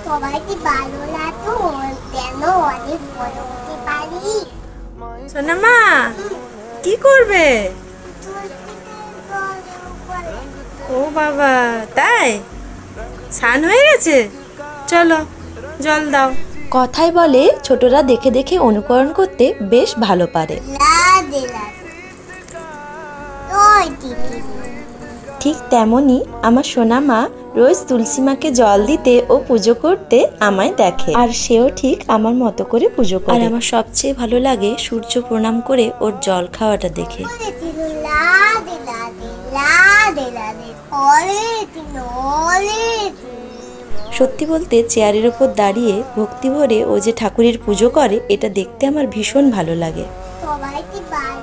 সবাইকে ভালো লাগতো কেন অনেক বড় হতে পারি। সোনা মা কি করবে? ও বাবা, তাই স্নান হয়ে গেছে? চলো জল দাও। কথাই বলে ছোটরা দেখে দেখে অনুকরণ করতে বেশ ভালো পারে। লাদে লাদে ওই টিটি ঠিক তেমনই আমার সোনা মা রোজ তুলসী মাকে জল দিতে ও পুজো করতে আমায় দেখে, আর সেও ঠিক আমার মতো করে পুজো করে। আর আমার সবচেয়ে ভালো লাগে সূর্য প্রণাম করে ওর জল খাওয়াটা দেখে। লাদে লাদে লাদে লাদে ওরে তিনো ওরে সত্যি বলতে চেয়ারের ওপর দাঁড়িয়ে ভক্তি ভরে ও যে ঠাকুরের পুজো করে এটা দেখতে আমার ভীষণ ভালো লাগে। সবাইকে ভালো